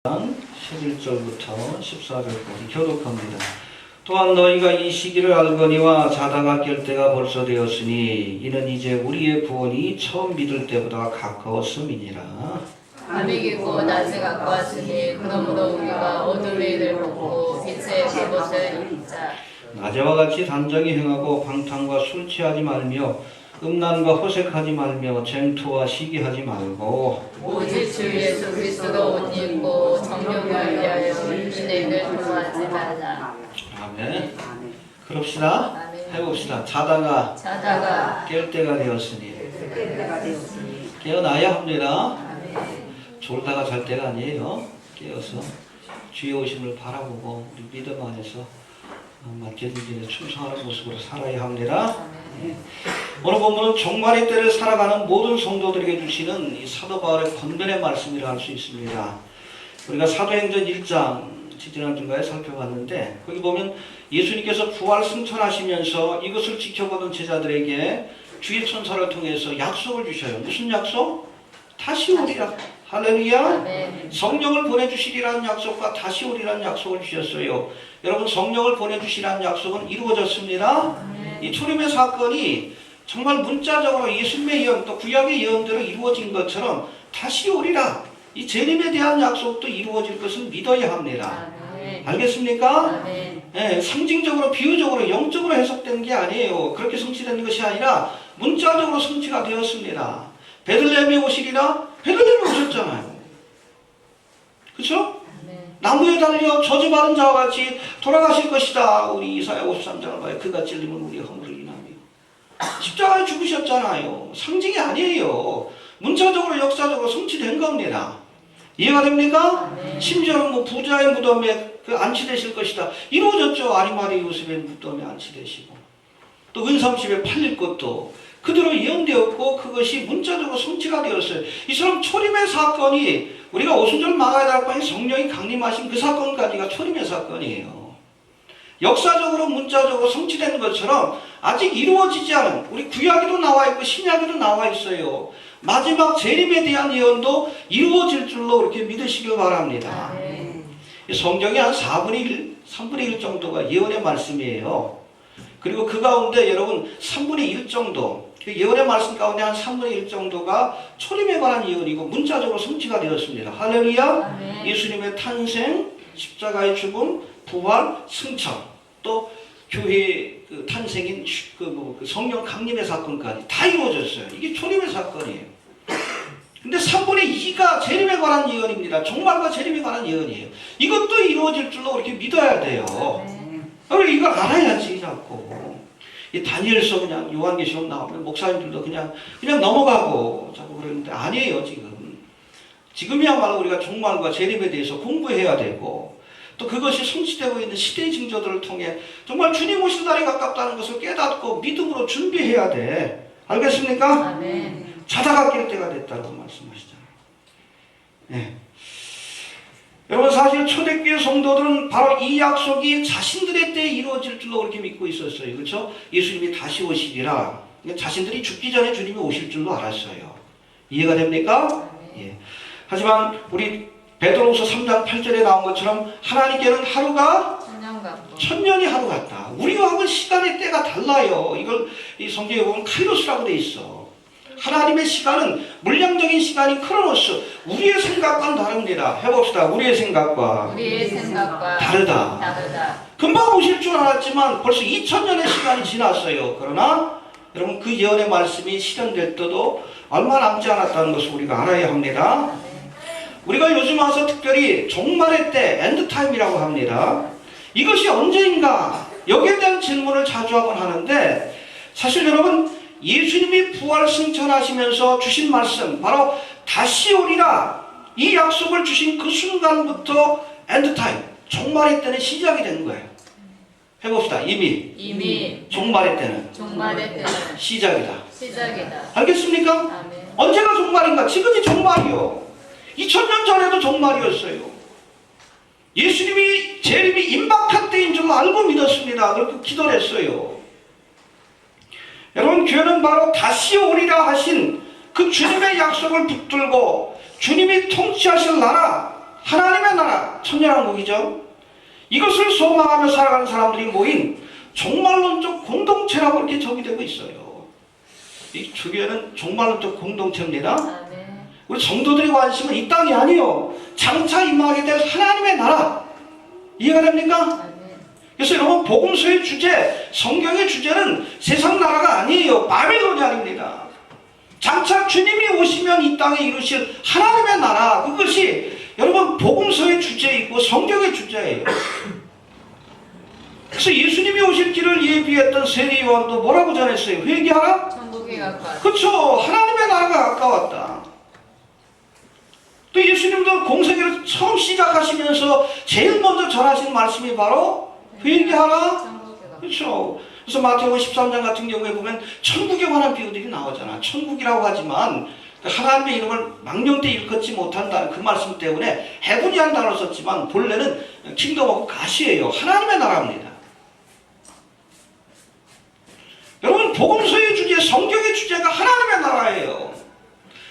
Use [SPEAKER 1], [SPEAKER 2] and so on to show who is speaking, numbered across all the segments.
[SPEAKER 1] 11절부터 14절까지 교독합니다. 또한 너희가 이 시기를 알거니와 자다가 깰 때가 벌써 되었으니 이는 이제 우리의 구원이 처음 믿을 때보다 가까웠음이니라.
[SPEAKER 2] 밤이 깊고 낮이 가까웠으니 그러므로 우리가 어둠의 일을 벗고 빛의 그것을 입자.
[SPEAKER 1] 낮에와 같이 단정히 행하고 방탕과 술 취하지 말며 음란과 호색하지 말며 쟁투와 시기하지 말고
[SPEAKER 2] 오직 주 예수 그리스도로 옷 입고 정욕을 위하여 인생을 도하지 말라.
[SPEAKER 1] 아멘. 그럽시다. 해봅시다. 자다가 깰 때가 되었으니 깨어나야 합니다. 졸다가 잘 때가 아니에요. 깨어서 주의 오심을 바라보고 우리 믿음 안에서 맡겨진 일에 충성하는 모습으로 살아야 합니다. 오늘 본문은 종말의 때를 살아가는 모든 성도들에게 주시는 이 사도 바울의 권면의 말씀이라 할 수 있습니다. 우리가 사도행전 1장 지지난주에 살펴봤는데 거기 보면 예수님께서 부활 승천하시면서 이것을 지켜보던 제자들에게 주의 천사를 통해서 약속을 주셔요. 무슨 약속? 다시 오리라. 할렐루야. 성령을 보내주시리라는 약속과 다시 오리라는 약속을 주셨어요. 여러분, 성령을 보내주시라는 약속은 이루어졌습니다. 이 초림의 사건이 정말 문자적으로 예수님의 예언 또 구약의 예언대로 이루어진 것처럼 다시 오리라. 이 재림에 대한 약속도 이루어질 것을 믿어야 합니다. 알겠습니까? 네, 상징적으로 비유적으로 영적으로 해석된 게 아니에요. 그렇게 성취된 것이 아니라 문자적으로 성취가 되었습니다. 베들레헴에 오시리라. 베들레헴에 오셨잖아요. 그렇죠? 나무에 달려 저주받은 자와 같이 돌아가실 것이다. 우리 이사야 53장을 봐요. 그가 찔리면 우리의 허물을 인하며 십자가에 죽으셨잖아요. 상징이 아니에요. 문자적으로 역사적으로 성취된 겁니다. 이해가 됩니까? 심지어는 뭐 부자의 무덤에 안치되실 것이다. 이루어졌죠. 아리마리 요셉의 무덤에 안치되시고 또 은삼십에 팔릴 것도 그대로 예언되었고 그것이 문자적으로 성취가 되었어요. 이처럼 초림의 사건이 우리가 오순절 마가다락방에 성령이 강림하신 그 사건까지가 초림의 사건이에요. 역사적으로 문자적으로 성취된 것처럼 아직 이루어지지 않은 우리 구약에도 나와 있고 신약에도 나와 있어요. 마지막 재림에 대한 예언도 이루어질 줄로 이렇게 믿으시길 바랍니다. 성경이 한 4분의 1, 3분의 1 정도가 예언의 말씀이에요. 그리고 그 가운데 여러분 3분의 1 정도 예언의 말씀 가운데 한 3분의 1 정도가 초림에 관한 예언이고 문자적으로 성취가 되었습니다. 할렐루야. 예수님의 탄생, 십자가의 죽음, 부활, 승천 또 교회의 그 탄생인 그 성령 강림의 사건까지 다 이루어졌어요. 이게 초림의 사건이에요. 근데 3분의 2가 재림에 관한 예언입니다. 종말과 재림에 관한 예언이에요. 이것도 이루어질 줄로 이렇게 믿어야 돼요. 우리 이걸 알아야지 자꾸. 이 다니엘서 그냥 요한계시록 나오면 목사님들도 그냥 넘어가고 자꾸 그러는데 아니에요. 지금이야말로 우리가 종말과 재림에 대해서 공부해야 되고 또 그것이 성취되고 있는 시대의 징조들을 통해 정말 주님 오실 날이 가깝다는 것을 깨닫고 믿음으로 준비해야 돼. 알겠습니까?
[SPEAKER 2] 아멘.
[SPEAKER 1] 자다가 깰 때가 됐다고 말씀하시잖아요. 네. 여러분, 사실 초대교회 성도들은 바로 이 약속이 자신들의 때에 이루어질 줄로 그렇게 믿고 있었어요. 그렇죠? 예수님이 다시 오시리라. 자신들이 죽기 전에 주님이 오실 줄로 알았어요. 이해가 됩니까? 예. 하지만 우리 베드로후서 3장 8절에 나온 것처럼 하나님께는 하루가 천년이 하루 같다. 우리와는 시간의 때가 달라요. 이걸 이 성경에 보면 카이로스라고 돼 있어. 하나님의 시간은 물량적인 시간이 크로노스. 우리의 생각과는 다릅니다. 해봅시다. 우리의 생각과 다르다. 금방 오실 줄 알았지만 벌써 2000년의 시간이 지났어요. 그러나 여러분 그 예언의 말씀이 실현될 때도 얼마 남지 않았다는 것을 우리가 알아야 합니다. 우리가 요즘 와서 특별히 종말의 때, 엔드타임이라고 합니다. 이것이 언제인가? 여기에 대한 질문을 자주 하곤 하는데 사실 여러분 예수님이 부활 승천하시면서 주신 말씀 바로 다시 오리라 이 약속을 주신 그 순간부터 엔드타임, 종말의 때는 시작이 된 거예요. 해봅시다. 이미 종말의 때는 시작이다. 알겠습니까?
[SPEAKER 2] 아멘.
[SPEAKER 1] 언제가 종말인가? 지금이 종말이요. 2000년 전에도 종말이었어요. 예수님이 재림이 임박한 때인 줄 알고 믿었습니다. 그렇게 기도를 했어요. 여러분, 교회는 바로 다시 오리라 하신 그 주님의 약속을 붙들고 주님이 통치하실 나라, 하나님의 나라, 천년왕국이죠. 이것을 소망하며 살아가는 사람들이 모인 종말론적 공동체라고 이렇게 정의되고 있어요. 이 주교회는 종말론적 공동체입니다.
[SPEAKER 2] 아멘.
[SPEAKER 1] 우리 성도들의 관심은 이 땅이 아니요, 장차 임하게 될 하나님의 나라. 이해가 됩니까?
[SPEAKER 2] 아멘.
[SPEAKER 1] 그래서 여러분, 복음서의 주제, 성경의 주제는 세상 나라가 아니에요. 바벨론이 아닙니다. 장차 주님이 오시면 이 땅에 이루실 하나님의 나라, 그것이 여러분 복음서의 주제이고 성경의 주제예요. 그래서 예수님이 오실 길을 예비했던 세례 요한도 뭐라고 전했어요? 회개하라?
[SPEAKER 2] 천국에 가까웠다.
[SPEAKER 1] 그렇죠. 하나님의 나라가 가까웠다. 또 예수님도 공생애를 처음 시작하시면서 제일 먼저 전하신 말씀이 바로 회개하라.
[SPEAKER 2] 천국에 가까웠다.
[SPEAKER 1] 그렇죠. 그래서 마태복음 13장 같은 경우에 보면 천국에 관한 비유들이 나오잖아. 천국이라고 하지만 하나님의 이름을 망령되 일컫지 못한다는 그 말씀 때문에 해분이라는 단어를 썼지만 본래는 킹덤 오브 갓이에요. 하나님의 나라입니다. 여러분, 복음서의 주제, 성경의 주제가 하나님의 나라예요.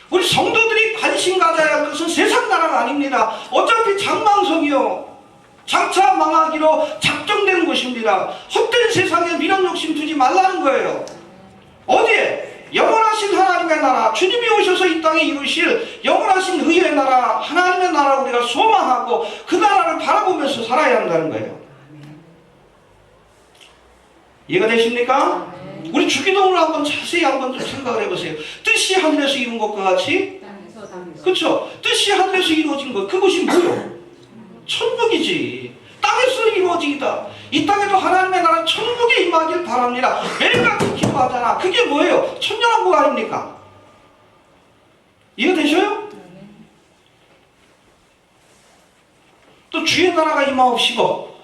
[SPEAKER 1] 우리 성도들이 관심 가져야 할 것은 세상 나라가 아닙니다. 어차피 장망석이요, 장차 망하기로 작정된 곳입니다. 헛된 세상에 미련 욕심 두지 말라는 거예요. 어디에? 영원하신 하나님의 나라, 주님이 오셔서 이 땅에 이루실 영원하신 의의 나라, 하나님의 나라를 우리가 소망하고 그 나라를 바라보면서 살아야 한다는 거예요. 이해가 되십니까? 우리 주기도문을 한번 자세히 한번 좀 생각을 해보세요. 뜻이 하늘에서 이룬 것과 같이, 그렇죠? 뜻이 하늘에서 이루어진 것, 그것이 뭐예요? 천국이지. 땅에서 이루어지기다. 이 땅에도 하나님의 나라 천국에 임하길 바랍니다. 매일같이 기도하잖아. 그게 뭐예요? 천년왕국 아닙니까? 이해되셔요? 또 주의 나라가 임하옵시고,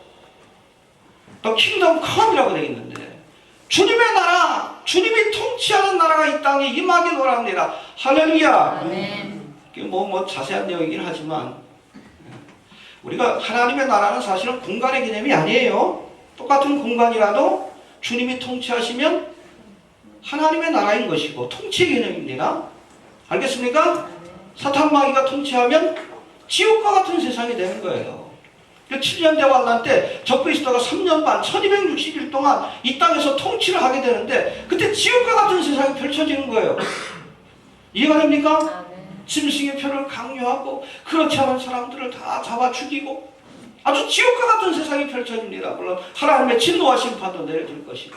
[SPEAKER 1] 또 킹덤 컴이라고 되어 있는데, 주님의 나라, 주님이 통치하는 나라가 이 땅에 임하길 원합니다. 할렐루야.
[SPEAKER 2] 아멘.
[SPEAKER 1] 뭐 자세한 내용이긴 하지만, 우리가 하나님의 나라는 사실은 공간의 개념이 아니에요. 똑같은 공간이라도 주님이 통치하시면 하나님의 나라인 것이고 통치 개념입니다. 알겠습니까? 사탄 마귀가 통치하면 지옥과 같은 세상이 되는 거예요. 7년 대환란 때 적그리스도가 3년 반 1260일 동안 이 땅에서 통치를 하게 되는데 그때 지옥과 같은 세상이 펼쳐지는 거예요. 이해가 됩니까? 짐승의 표를 강요하고 그렇지 않은 사람들을 다 잡아 죽이고 아주 지옥과 같은 세상이 펼쳐집니다. 물론 하나님의 진노와 심판도 내려질 것이고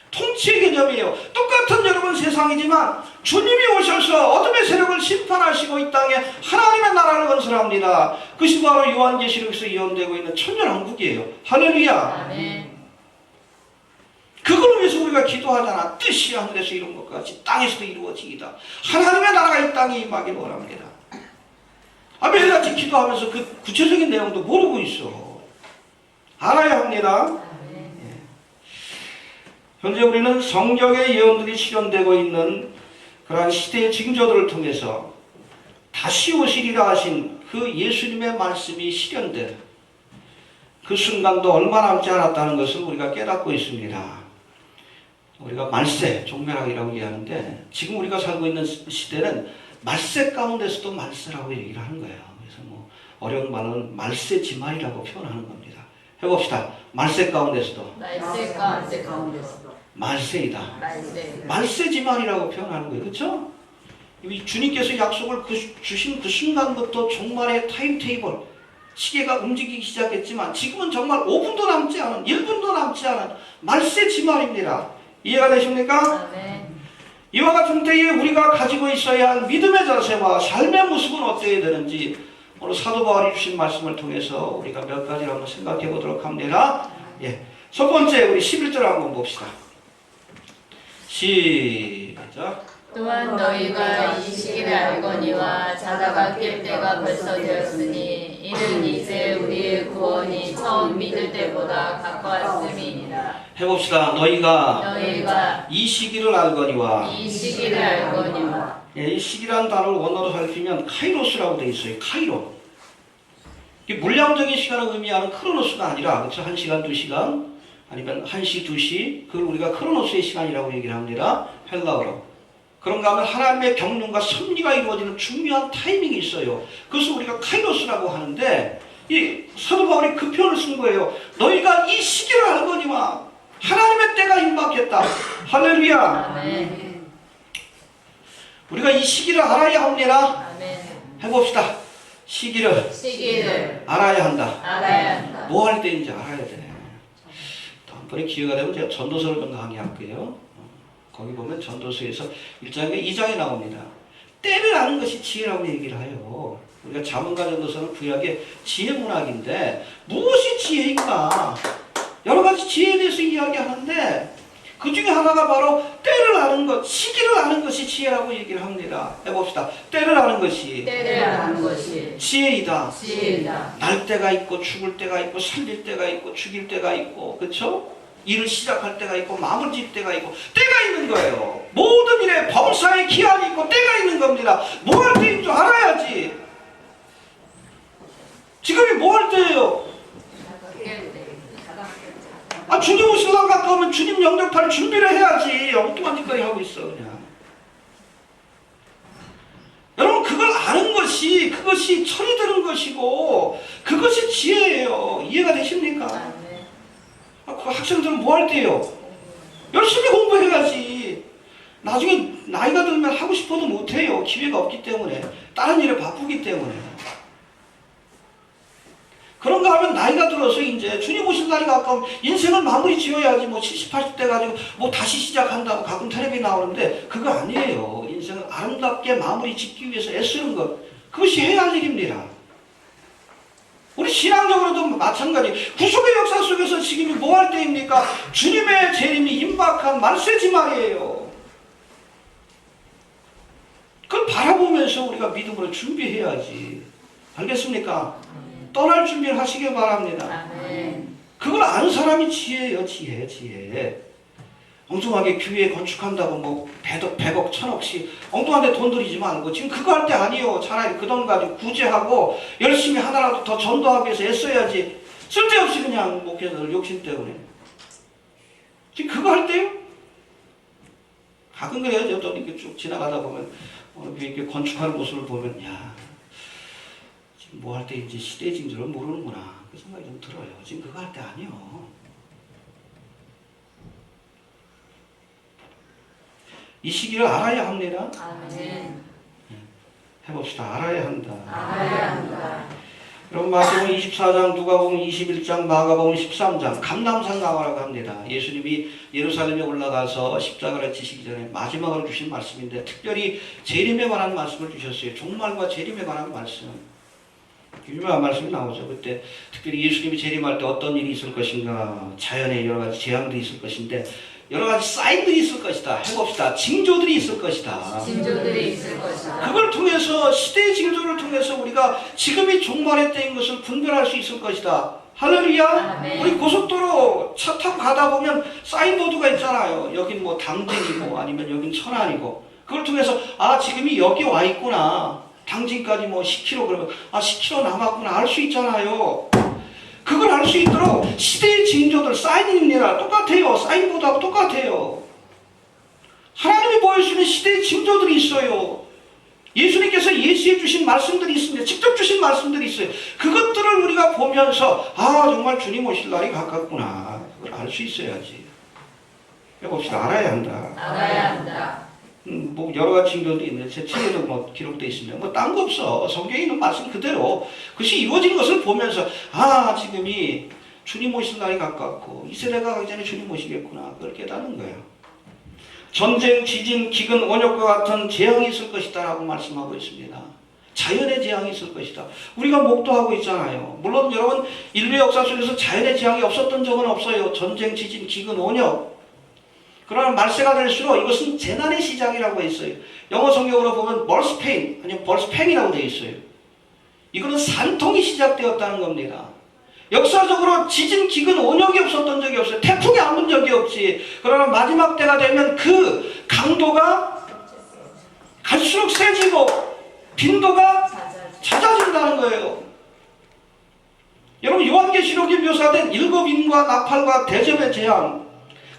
[SPEAKER 1] 통치의 개념이에요. 똑같은 여러분 세상이지만 주님이 오셔서 어둠의 세력을 심판하시고 이 땅에 하나님의 나라를 건설합니다. 그것이 바로 요한계시록에서 예언되고 있는 천년왕국이에요. 할렐루야.
[SPEAKER 2] 아멘.
[SPEAKER 1] 그걸 위해서 우리가 기도하잖아. 뜻이 하늘에서 이룬 것 같이 땅에서도 이루어지기다. 하나님의 나라가 이 땅에 임하길 원합니다. 매일같이 기도하면서 그 구체적인 내용도 모르고 있어. 알아야 합니다. 현재 우리는 성경의 예언들이 실현되고 있는 그러한 시대의 징조들을 통해서 다시 오시리라 하신 그 예수님의 말씀이 실현된 그 순간도 얼마 남지 않았다는 것을 우리가 깨닫고 있습니다. 우리가 말세, 종말학이라고 얘기하는데 지금 우리가 살고 있는 시대는 말세 가운데서도 말세라고 얘기를 하는 거예요. 그래서 뭐 어려운 말은 말세지말이라고 표현하는 겁니다. 해봅시다. 말세 가운데서도
[SPEAKER 2] 말세 가운데서도
[SPEAKER 1] 말세이다.
[SPEAKER 2] 말세.
[SPEAKER 1] 말세지말이라고 표현하는 거예요. 그렇죠? 주님께서 약속을 주신 그 순간부터 종말의 타임테이블, 시계가 움직이기 시작했지만 지금은 정말 5분도 남지 않은, 1분도 남지 않은 말세지말입니다. 이해가 되십니까?
[SPEAKER 2] 아멘.
[SPEAKER 1] 이와 같은 때에 우리가 가지고 있어야 할 믿음의 자세와 삶의 모습은 어때야 되는지 오늘 사도 바울이 주신 말씀을 통해서 우리가 몇 가지를 한번 생각해 보도록 합니다. 첫 번째 우리 11절 한번 봅시다. 시작.
[SPEAKER 2] 또한 너희가 이 시기를 알거니와 자다가 깰 때가 벌써 되었으니 이는 이제 우리의 구원이 처음 믿을 때보다 가까웠음이니라.
[SPEAKER 1] 해봅시다. 너희가
[SPEAKER 2] 이
[SPEAKER 1] 이 시기를 알거니와.
[SPEAKER 2] 시기를 알거니와.
[SPEAKER 1] 이 시기라는 단어를 원어로 살피면 카이로스라고 되어 있어요. 카이로. 물량적인 시간을 의미하는 크로노스가 아니라, 그렇죠? 1시간, 2시간, 아니면 1시, 2시, 그걸 우리가 크로노스의 시간이라고 얘기를 합니다. 헬라어로. 그런가 하면 하나님의 경륜과 섭리가 이루어지는 중요한 타이밍이 있어요. 그것을 우리가 카이로스라고 하는데 이 사도 바울이 그 표현을 쓴 거예요. 너희가 이 시기를 알거니와 하나님의 때가 임박했다. 할렐루야.
[SPEAKER 2] 아멘.
[SPEAKER 1] 우리가 이 시기를 알아야 합니다.
[SPEAKER 2] 아멘.
[SPEAKER 1] 해봅시다. 시기를 알아야 한다.
[SPEAKER 2] 알아야 한다.
[SPEAKER 1] 뭐 할 때인지 알아야 돼. 다음번에 기회가 되면 제가 전도서를 좀 강의할게요. 거기 보면 전도서에서 1장에 2장에 나옵니다. 때를 아는 것이 지혜라고 얘기를 해요. 우리가 자문과 전도서는 구약의 지혜 문학인데 무엇이 지혜인가? 여러 가지 지혜에 대해서 이야기하는데 그 중에 하나가 바로 때를 아는 것, 시기를 아는 것이 지혜라고 얘기를 합니다. 해봅시다. 때를 아는 것이 지혜이다. 날 때가 있고 죽을 때가 있고 살릴 때가 있고 죽일 때가 있고 그렇죠? 일을 시작할 때가 있고 마무리 질 때가 있고 때가 있는 거예요. 모든 일에 범사의 기한이 있고 때가 있는 겁니다. 뭐 할 때인 줄 알아야지. 지금이 뭐 할 때예요? 주님 오시려고 가까우면 주님 영접할 준비를 해야지. 엉뚱한 짓거리 하고 있어 그냥. 여러분 그걸 아는 것이 그것이 철이 드는 것이고 그것이 지혜예요. 이해가 되십니까? 그 학생들은 뭐 할 때요? 열심히 공부해야지. 나중에 나이가 들면 하고 싶어도 못해요. 기회가 없기 때문에. 다른 일에 바쁘기 때문에. 그런가 하면 나이가 들어서 이제 주님 오실 날이 가까우면 인생을 마무리 지어야지. 뭐 70, 80대 가지고 뭐 다시 시작한다고 가끔 텔레비 나오는데 그거 아니에요. 인생을 아름답게 마무리 짓기 위해서 애쓰는 것. 그것이 해야 할 일입니다. 우리 신앙적으로도 마찬가지. 구속의 역사 속에서 지금이 뭐 할 때입니까? 주님의 재림이 임박한 만세지말이에요. 그걸 바라보면서 우리가 믿음으로 준비해야지. 알겠습니까? 떠날 준비를 하시길 바랍니다. 그걸 아는 사람이 지혜예요. 지혜. 엉뚱하게 교회 건축한다고 뭐 100억, 1000억씩 엉뚱한데 돈 들이지 말고 지금 그거 할 때 아니에요. 차라리 그 돈 가지고 구제하고 열심히 하나라도 더 전도하기 위해서 애써야지. 쓸데없이 그냥 목회자들 욕심 때문에. 지금 그거 할 때요? 가끔 그래요. 저도 이렇게 쭉 지나가다 보면 이렇게 건축하는 모습을 보면 야 지금 뭐 할 때인지 시대의 징조를 모르는구나. 그 생각이 좀 들어요. 지금 그거 할 때 아니에요. 이 시기를 알아야 합니다.
[SPEAKER 2] 아멘.
[SPEAKER 1] 해봅시다. 알아야 한다.
[SPEAKER 2] 알아야 한다.
[SPEAKER 1] 여러분 마태복음 24장, 누가복음 21장, 마가복음 13장 감람산 강화라고 합니다. 예수님이 예루살렘에 올라가서 십자가를 지시기 전에 마지막으로 주신 말씀인데 특별히 재림에 관한 말씀을 주셨어요. 종말과 재림에 관한 말씀. 유명한 말씀이 나오죠. 그때 특별히 예수님이 재림할 때 어떤 일이 있을 것인가, 자연의 여러 가지 재앙들이 있을 것인데 여러 가지 사인들이 있을 것이다. 해봅시다. 징조들이 있을 것이다. 그걸 통해서 시대의 징조를 통해서 우리가 지금이 종말의 때인 것을 분별할 수 있을 것이다. 할렐루야.
[SPEAKER 2] 아멘.
[SPEAKER 1] 우리 고속도로 차 타고 가다 보면 사인보드가 있잖아요. 여긴 뭐 당진이고 아니면 여긴 천안이고 그걸 통해서 아 지금이 여기 와 있구나. 당진까지 뭐 10km 그러면 아 10km 남았구나 알 수 있잖아요. 그걸 알 수 있도록 시대의 징조들 사인입니다. 똑같아요. 사인보드하고 똑같아요. 하나님이 보여주시는 시대의 징조들이 있어요. 예수님께서 예시해 주신 말씀들이 있습니다. 직접 주신 말씀들이 있어요. 그것들을 우리가 보면서 아 정말 주님 오실 날이 가깝구나. 그걸 알 수 있어야지. 해봅시다. 알아야 한다. 뭐 여러 가지 징조들이 있는데 제 책에도 뭐 기록되어 있습니다. 뭐 딴 거 없어. 성경에 있는 말씀 그대로 그것이 이루어진 것을 보면서 아 지금이 주님 오실 날이 가깝고 이 세대가 가기 전에 주님 오시겠구나. 그걸 깨닫는 거예요. 전쟁, 지진, 기근, 원역과 같은 재앙이 있을 것이다 라고 말씀하고 있습니다. 자연의 재앙이 있을 것이다. 우리가 목도하고 있잖아요. 물론 여러분 인류 역사 속에서 자연의 재앙이 없었던 적은 없어요. 전쟁, 지진, 기근, 원역. 그러나 말세가 될수록 이것은 재난의 시작이라고 했어요. 영어 성경으로 보면 벌스페인 아니면 벌스팽이라고 되어 있어요. 이거는 산통이 시작되었다는 겁니다. 역사적으로 지진, 기근, 원역이 없었던 적이 없어요. 태풍이 안 분 적이 없지. 그러나 마지막 때가 되면 그 강도가 갈수록 세지고 빈도가 잦아진다는 거예요. 여러분 요한계시록에 묘사된 일곱 인과 나팔과 대접의 재앙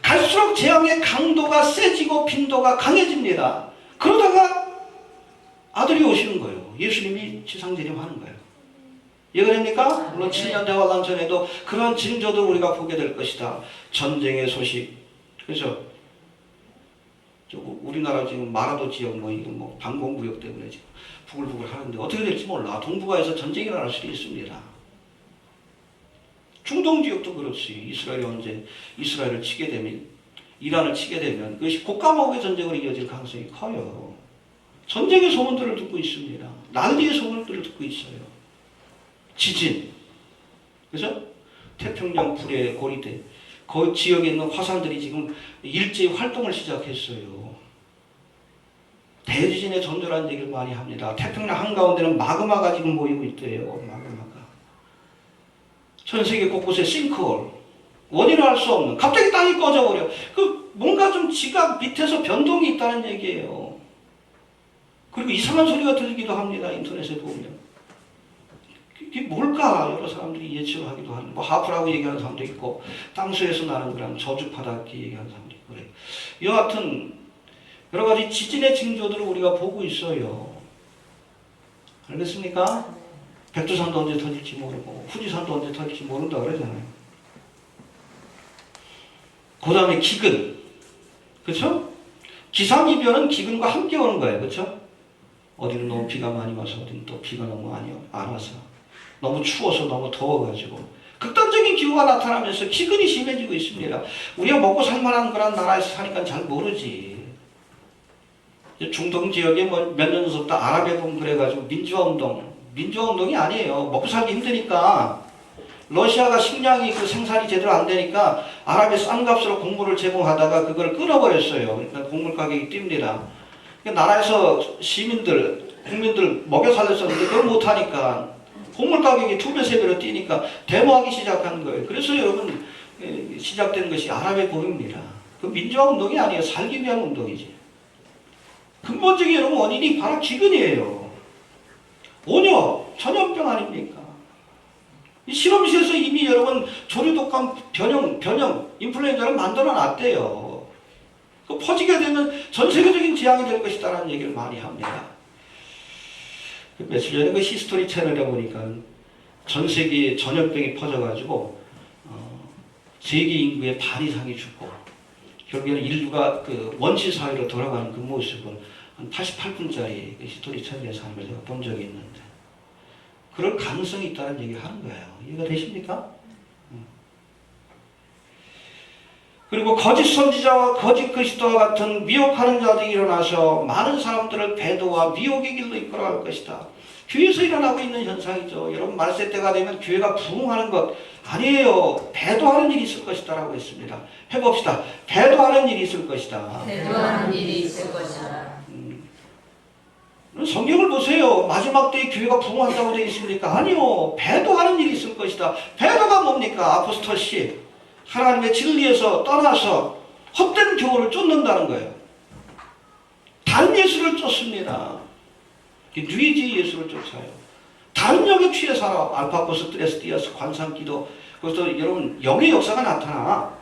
[SPEAKER 1] 갈수록 재앙의 강도가 세지고 빈도가 강해집니다. 그러다가 아들이 오시는 거예요. 예수님이 지상재림하는 거예요. 이해가 됩니까? 물론 7년 대환란 전에도 그런 징조도 우리가 보게 될 것이다. 전쟁의 소식, 그죠? 우리나라 지금 마라도 지역 이건 방공구역 때문에 지금 부글부글 하는데 어떻게 될지 몰라. 동북아에서 전쟁이 일어날 수도 있습니다. 중동 지역도 그렇지. 이스라엘이 언제 이스라엘을 치게 되면, 이란을 치게 되면 그것이 곡가먹의 전쟁으로 이어질 가능성이 커요. 전쟁의 소문들을 듣고 있습니다. 난리의 소문들을 듣고 있어요. 지진, 그죠? 태평양 불의 고리대, 그 지역에 있는 화산들이 지금 일제히 활동을 시작했어요. 대지진의 전조라는 얘기를 많이 합니다. 태평양 한가운데는 마그마가 지금 모이고 있대요. 마그마가. 전 세계 곳곳에 싱크홀, 원인을 알 수 없는, 갑자기 땅이 꺼져버려. 뭔가 좀 지각 밑에서 변동이 있다는 얘기예요. 그리고 이상한 소리가 들리기도 합니다. 인터넷에 보면. 이게 뭘까? 여러 사람들이 예측을 하기도 하는, 하프라고 얘기하는 사람도 있고, 땅수에서 나는 그런 저주파다 이렇게 얘기하는 사람도 있고 그래요. 여하튼 여러 가지 지진의 징조들을 우리가 보고 있어요. 알겠습니까? 백두산도 언제 터질지 모르고 후지산도 언제 터질지 모른다 그러잖아요. 그 다음에 기근, 그렇죠? 기상이변은 기근과 함께 오는 거예요, 그렇죠? 어디는 너무 비가 많이 와서 어디는 또 비가 너무 안 와서, 너무 추워서 너무 더워가지고 극단적인 기후가 나타나면서 기근이 심해지고 있습니다. 우리가 먹고 살만한 그런 나라에서 사니까 잘 모르지. 중동 지역에 몇 년 전부터 아랍에 보면 그래가지고 민주화운동이 아니에요. 먹고 살기 힘드니까 러시아가 식량이 생산이 제대로 안 되니까 아랍에 싼 값으로 곡물을 제공하다가 그걸 끊어버렸어요. 그러니까 곡물 가격이 뜁니다. 그러니까 나라에서 국민들 먹여 살렸었는데 그걸 못하니까 곡물 가격이 2배, 3배로 뛰니까 데모하기 시작한 거예요. 그래서 여러분 시작된 것이 아랍의 봄입니다. 그 민주화운동이 아니에요. 살기 위한 운동이지. 근본적인 여러분 원인이 바로 기근이에요. 온열, 전염병 아닙니까? 이 실험실에서 이미 여러분 조류독감 변형 인플루엔자를 만들어 놨대요. 그 퍼지게 되면 전 세계적인 재앙이 될 것이다라는 얘기를 많이 합니다. 며칠 전에 그 히스토리 채널에 보니까 전 세계에 전염병이 퍼져가지고 세계 인구의 반 이상이 죽고 결국에는 인류가 그 원시 사회로 돌아가는 그 모습을 한 88분짜리 히스토리 채널에서 하는 걸 제가 본 적이 있는데 그럴 가능성이 있다는 얘기를 하는 거예요. 이해가 되십니까? 그리고 거짓 선지자와 거짓 그리스도와 같은 미혹하는 자들이 일어나서 많은 사람들을 배도와 미혹의 길로 이끌어갈 것이다. 교회에서 일어나고 있는 현상이죠. 여러분 말세 때가 되면 교회가 부흥하는 것 아니에요. 배도하는 일이 있을 것이다 라고 했습니다. 해봅시다. 배도하는 일이 있을 것이다.
[SPEAKER 2] 배도하는 일이 있을 것이다.
[SPEAKER 1] 성경을 보세요. 마지막 때에 교회가 부흥한다고 되어 있습니까? 아니요. 배도하는 일이 있을 것이다. 배도가 뭡니까? 아포스톨시. 하나님의 진리에서 떠나서 헛된 교훈을 쫓는다는 거예요. 다른 예수를 쫓습니다. 뉴에이지 예수를 쫓아요. 다른 영에 취해 살아. 알파고스, 드레스디아스, 관상기도. 그것도 여러분 영의 역사가 나타나.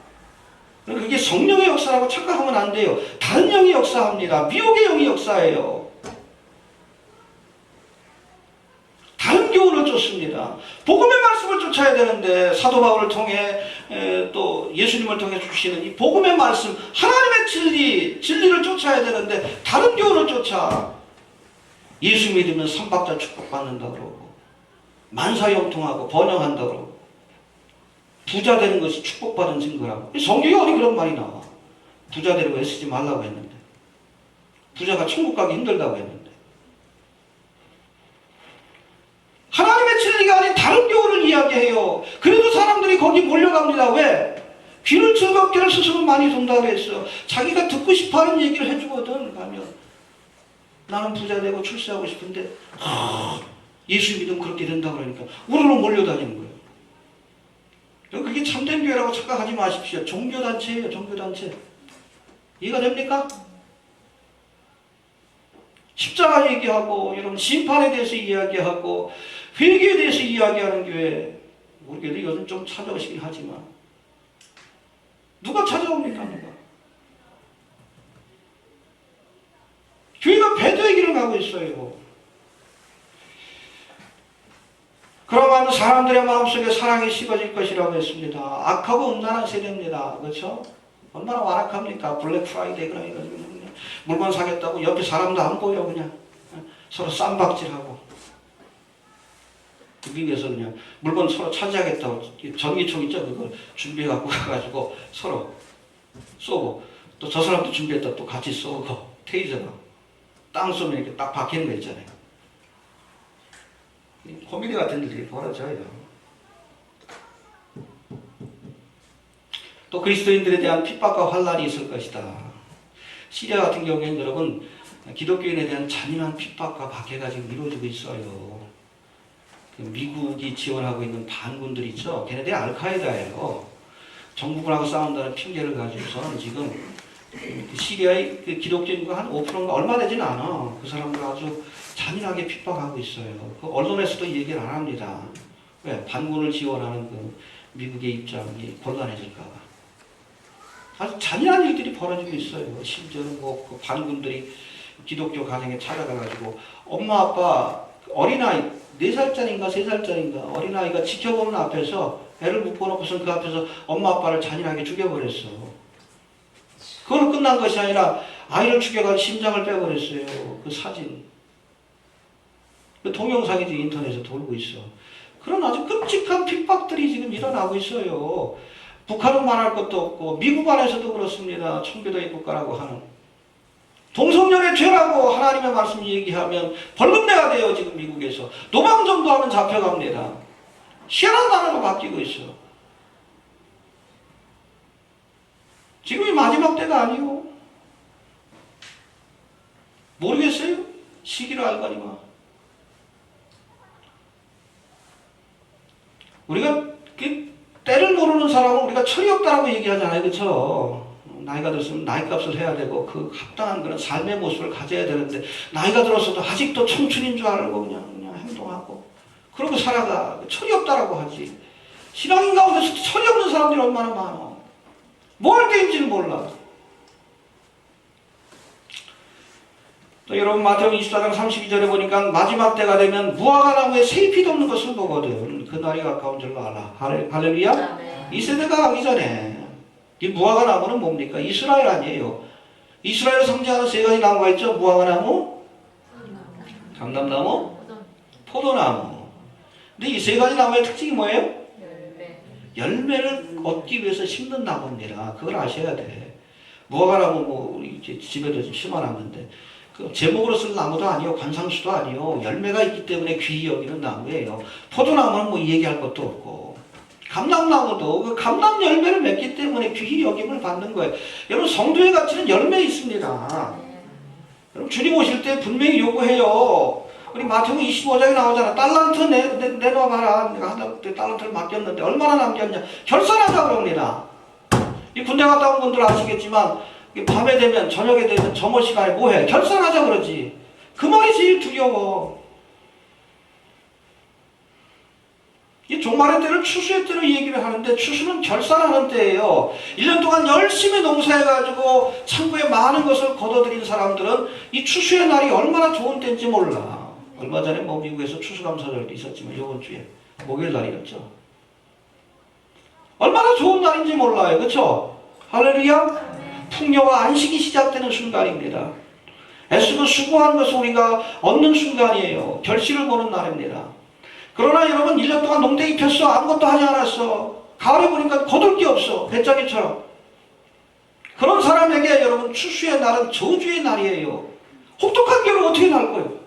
[SPEAKER 1] 그게 성령의 역사라고 착각하면 안 돼요. 다른 영이 역사합니다. 미혹의 영이 역사예요. 다른 교훈을 쫓습니다. 복음의 말씀을 쫓아야 되는데 사도 바울을 통해 또 예수님을 통해 주시는 이 복음의 말씀, 하나님의 진리를 쫓아야 되는데 다른 교훈을 쫓아. 예수 믿으면 삼박자 축복받는다 그러고 만사형통하고 번영한다 그러고 부자 되는 것이 축복받은 증거라고. 성경에 어디 그런 말이 나와. 부자 되려고 애쓰지 말라고 했는데 부자가 천국 가기 힘들다고 했는데 하나님의 진리가 아닌 다른 교훈을 이야기해요. 그래도 사람들이 거기 몰려갑니다. 왜? 귀를 즐겁게 할 스스로 많이 돈다 그랬어. 자기가 듣고 싶어하는 얘기를 해주거든. 가면 나는 부자 되고 출세하고 싶은데 예수 믿으면 그렇게 된다 그러니까 우르르 몰려다니는 거예요. 그게 참된 교회라고 착각하지 마십시오. 종교단체예요. 종교단체. 이해가 됩니까? 십자가 얘기하고 여러분 심판에 대해서 이야기하고 회개에 대해서 이야기하는 교회 우리 교회도 요즘 좀 찾아오시긴 하지만 누가 찾아옵니까? 누가? 교회가 하고 있어요. 그러면 사람들의 마음속에 사랑이 식어질 것이라고 했습니다. 악하고 음란한 세대입니다. 그렇죠? 얼마나 완악합니까? 블랙 프라이데이 그러니까 물건 사겠다고 옆에 사람도 안 보여 그냥 서로 쌈박질하고 미국에서 그냥 물건 서로 차지하겠다고 전기총 있죠? 그걸 준비해갖고 가가지고 서로 쏘고 또 저 사람도 준비했다 또 같이 쏘고 테이저가 땅 쏘면 이렇게 딱 박히는 거 있잖아요. 코미디 같은 일들이 벌어져요. 또 그리스도인들에 대한 핍박과 환란이 있을 것이다. 시리아 같은 경우에는 여러분 기독교인에 대한 잔인한 핍박과 박해가 지금 이루어지고 있어요. 미국이 지원하고 있는 반군들 있죠. 걔네들이 알카에다예요. 정부군하고 싸운다는 핑계를 가지고서는 지금 시리아의 기독교인과 한 5%인가 얼마 되지는 않아. 그 사람들 아주 잔인하게 핍박하고 있어요. 그 언론에서도 얘기를 안 합니다. 왜? 반군을 지원하는 그 미국의 입장이 곤란해질까 봐. 아주 잔인한 일들이 벌어지고 있어요. 심지어는 그 반군들이 기독교 가정에 찾아가가지고 엄마 아빠 어린아이 4살짜리인가 3살짜리인가 어린아이가 지켜보는 앞에서 애를 묶어놓고선 그 앞에서 엄마 아빠를 잔인하게 죽여버렸어. 그걸로 끝난 것이 아니라 아이를 죽여가지고 심장을 빼버렸어요. 그 사진. 그 동영상이 지금 인터넷에 돌고 있어. 그런 아주 끔찍한 핍박들이 지금 일어나고 있어요. 북한은 말할 것도 없고 미국 안에서도 그렇습니다. 청교도의 국가라고 하는. 동성연애 죄라고 하나님의 말씀 얘기하면 벌금내가 돼요. 지금 미국에서. 노방 정도 하면 잡혀갑니다. 희한한 단어로 바뀌고 있어. 지금이 마지막 때가 아니요. 모르겠어요? 시기를 알거니와. 우리가 때를 모르는 사람은 우리가 철이 없다라고 얘기하잖아요. 그렇죠? 나이가 들었으면 나이값을 해야 되고 그 합당한 그런 삶의 모습을 가져야 되는데 나이가 들었어도 아직도 청춘인 줄 알고 그냥 행동하고 그러고 살아가. 철이 없다라고 하지. 신앙인 가운데서도 철이 없는 사람들이 얼마나 많아. 뭐 할 때인지는 몰라. 또 여러분 마태복음 24장 32절에 보니까 마지막 때가 되면 무화과 나무에 새잎이 돋는 것을 보거든. 그날이 가까운 줄로 알아. 할렐루야. 이 세대가 가기 전에 이 무화과 나무는 뭡니까? 이스라엘 아니에요. 이스라엘을 상징하는 3가지 나무가 있죠. 무화과 나무, 감람나무, 포도나무. 근데 이 3가지 나무의 특징이 뭐예요? 열매를 얻기 위해서 심는 나무입니다. 그걸 아셔야 돼. 무화과 나무 뭐 우리 집에도 좀 심어놨는데 그 제목으로 쓸 나무도 아니요, 관상수도 아니요. 열매가 있기 때문에 귀히 여기는 나무예요. 포도나무는 뭐 얘기할 것도 없고, 감람나무도 그 감람 열매를 맺기 때문에 귀히 여김을 받는 거예요. 여러분 성도의 가치는 열매에 있습니다. 여러분 주님 오실 때 분명히 요구해요. 우리 마태복음 25장에 나오잖아. 달란트 내놔봐라. 내가 하나님께 달란트를 맡겼는데 얼마나 남겼냐. 결산하자 그럽니다. 이 군대 갔다 온 분들 아시겠지만 밤에 되면 저녁에 되면 점호 시간에 뭐해? 결산하자 그러지. 그 말이 제일 두려워. 이 종말의 때를 추수의 때로 얘기를 하는데 추수는 결산하는 때예요. 1년 동안 열심히 농사해가지고 창고에 많은 것을 거둬들인 사람들은 이 추수의 날이 얼마나 좋은 때인지 몰라. 얼마 전에 뭐 미국에서 추수감사절도 있었지만 이번 주에 목요일 날이었죠. 얼마나 좋은 날인지 몰라요. 그렇죠? 할렐루야. 풍요와 안식이 시작되는 순간입니다. 애쓰고 수고한 것을 우리가 얻는 순간이에요. 결실을 보는 날입니다. 그러나 여러분 1년 동안 농대기 폈어. 아무것도 하지 않았어. 가을에 보니까 거둘 게 없어. 배짱이처럼. 그런 사람에게 여러분 추수의 날은 저주의 날이에요. 혹독한 겨울 어떻게 날 거예요?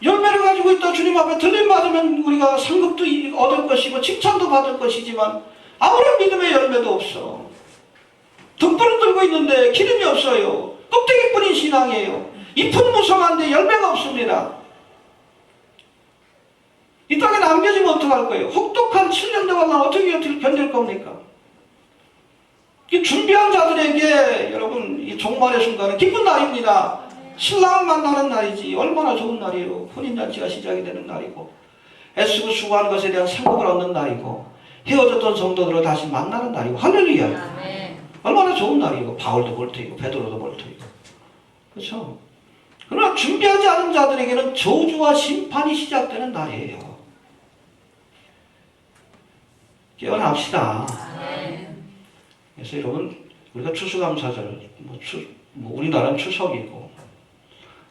[SPEAKER 1] 열매를 가지고 있다 주님 앞에 들림 받으면 우리가 상급도 얻을 것이고 칭찬도 받을 것이지만 아무런 믿음의 열매도 없어. 등불은 들고 있는데 기름이 없어요. 껍데기뿐인 신앙이에요. 잎은 무성한데 열매가 없습니다. 이 땅에 남겨지면 어떡할 거예요? 혹독한 7년 동안 어떻게 견딜 겁니까? 이 준비한 자들에게 여러분 이 종말의 순간은 기쁜 날입니다. 신랑을 만나는 날이지. 얼마나 좋은 날이에요. 혼인잔치가 시작이 되는 날이고 애쓰고 수고한 것에 대한 상급을 얻는 날이고 헤어졌던 성도들을 다시 만나는 날이고 할렐루야.
[SPEAKER 2] 아멘.
[SPEAKER 1] 얼마나 좋은 날이고 바울도 볼터이고 베드로도 볼터이고 그렇죠? 그러나 준비하지 않은 자들에게는 저주와 심판이 시작되는 날이에요. 깨어납시다. 그래서 여러분 우리가 추수감사절 우리나라는 추석이고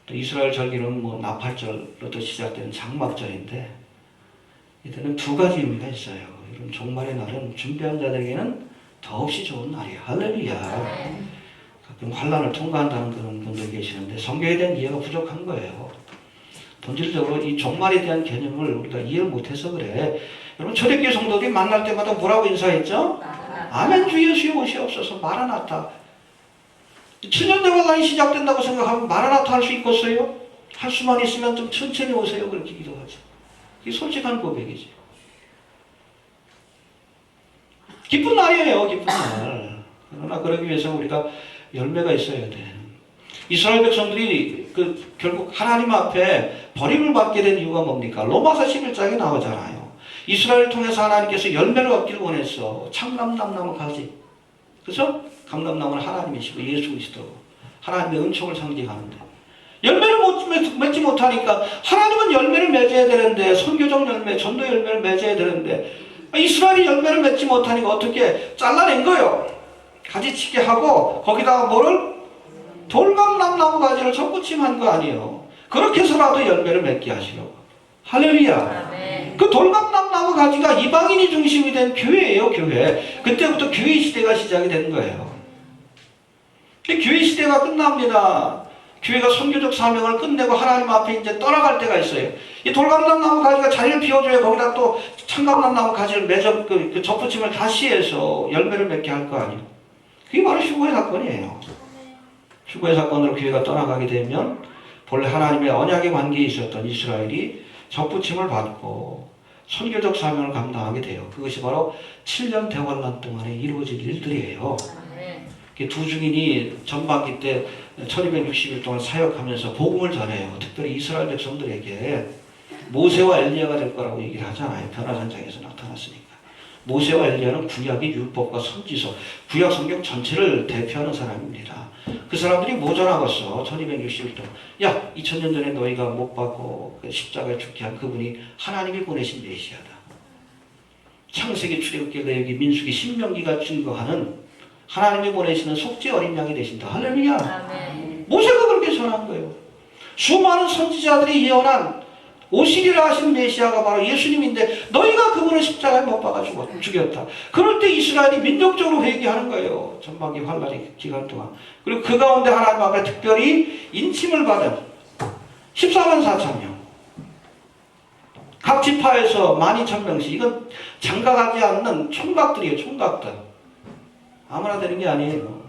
[SPEAKER 1] 또 이스라엘 절기는 나팔절로부터 시작되는 장막절인데 이때는 두 가지 의미가 있어요. 이런 종말의 날은 준비한 자들에게는 더없이 좋은 날이에요. 할렐루야. 가끔 환난을 통과한다는 그런 분들 계시는데 성경에 대한 이해가 부족한 거예요. 본질적으로 이 종말에 대한 개념을 우리가 이해를 못해서 그래. 여러분 초대교회 성도들이 만날 때마다 뭐라고 인사했죠? 아멘 주 예수의 오시옵소서 마라나타. 7년 대관란이 시작된다고 생각하면 마라나타 할 수 있겠어요? 할 수만 있으면 좀 천천히 오세요. 그렇게 기도하죠. 이게 솔직한 고백이지. 기쁜 날이에요. 기쁜 날. 그러나 그러기 위해서 우리가 열매가 있어야 돼. 이스라엘 백성들이 결국 하나님 앞에 버림을 받게 된 이유가 뭡니까? 로마서 11장에 나오잖아요. 이스라엘을 통해서 하나님께서 열매를 얻기를 원했어. 참감람나무 가지. 그래서 감람나무는 하나님이시고 예수 그리스도 하나님의 은총을 상징하는데 열매를 맺지 못하니까 하나님은 열매를 맺어야 되는데 선교적 열매, 전도 열매를 맺어야 되는데 이스라엘이 열매를 맺지 못하니까 어떻게 잘라낸 거예요. 가지치게 하고 거기다가 뭐를 돌감람나무 가지를 접붙임한 거 아니에요. 그렇게 해서라도 열매를 맺게 하시려고. 할렐루야. 그 돌감나무 가지가 이방인이 중심이 된 교회예요. 교회. 그때부터 교회 시대가 시작이 된 거예요. 교회 시대가 끝납니다. 교회가 선교적 사명을 끝내고 하나님 앞에 이제 떠나갈 때가 있어요. 이 돌감람나무 가지가 자리를 비워줘야 거기다 또 참감람나무 가지를 그 접붙임을 다시 해서 열매를 맺게 할 거 아니에요. 그게 바로 휴거의 사건이에요. 휴거의 사건으로 교회가 떠나가게 되면 본래 하나님의 언약의 관계에 있었던 이스라엘이 접붙임을 받고 선교적 사명을 감당하게 돼요. 그것이 바로 7년 대환란 동안에 이루어질 일들이에요. 두 증인이 전반기 때 1260일 동안 사역하면서 복음을 전해요. 특별히 이스라엘 백성들에게 모세와 엘리야가 될 거라고 얘기를 하잖아요. 변화산장에서 나타났으니까. 모세와 엘리야는 구약의 율법과 선지서, 구약 성경 전체를 대표하는 사람입니다. 그 사람들이 뭐 전하겠어? 1260일 동안. 야, 2000년 전에 너희가 못 박고 십자가에 죽게 한 그분이 하나님이 보내신 메시아다. 창세기, 출애굽기, 레위기, 민수기, 신명기가 증거하는 하나님이 보내시는 속죄 어린 양이 되신다. 할렐루야. 아멘. 모세가 그렇게 전한 거예요. 수많은 선지자들이 예언한 오시리라 하신 메시아가 바로 예수님인데 너희가 그분을 십자가에 못 박아 죽였다. 그럴 때 이스라엘이 민족적으로 회개하는 거예요. 전반기 환란의 기간 동안. 그리고 그 가운데 하나님 앞에 특별히 인침을 받은 14만 4천 명. 각 지파에서 12,000명씩. 이건 장가가지 않는 총각들이에요. 총각들. 아무나 되는 게 아니에요.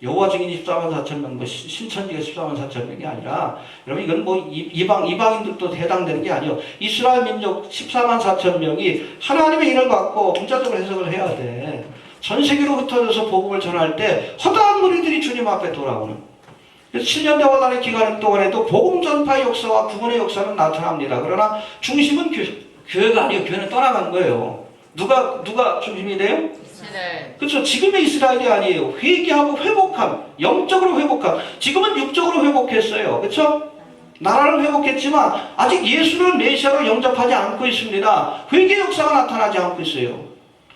[SPEAKER 1] 여호와 증인이 14만 4천 명, 신천지가 14만 4천 명이 아니라 여러분 이건 이방인들도 해당되는 게 아니에요. 이스라엘 민족 14만 4천 명이 하나님의 일을 받고 문자적으로 해석을 해야 돼. 전 세계로 흩어져서 복음을 전할 때 허다한 무리들이 주님 앞에 돌아오는. 그래서 7년 대환란의 기간 동안에도 복음 전파의 역사와 구원의 역사는 나타납니다. 그러나 중심은 교회가 아니에요. 교회는 떠나간 거예요. 누가 중심이 돼요? 그렇죠. 지금의 이스라엘이 아니에요. 회개하고 회복함, 영적으로 회복함. 지금은 육적으로 회복했어요. 그렇죠? 나라를 회복했지만 아직 예수를 메시아로 영접하지 않고 있습니다. 회개 역사가 나타나지 않고 있어요.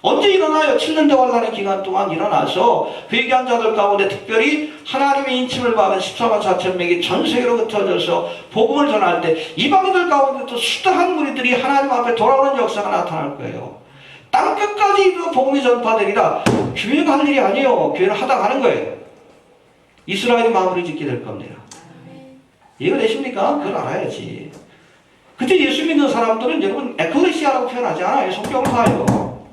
[SPEAKER 1] 언제 일어나요? 7년 대환란의 기간 동안 일어나서 회개한 자들 가운데 특별히 하나님의 인침을 받은 14만 4천 명이 전 세계로 흩어져서 복음을 전할 때 이방인들 가운데도 수다한 무리들이 하나님 앞에 돌아오는 역사가 나타날 거예요. 땅끝까지 복음이 전파되리라. 교회가 할 일이 아니에요. 교회는 하다 가는 거예요. 이스라엘이 마무리 짓게 될 겁니다. 이해가 되십니까? 그걸 알아야지. 그때 예수 믿는 사람들은 여러분 에클레시아라고 표현하지 않아요. 성경을 봐요.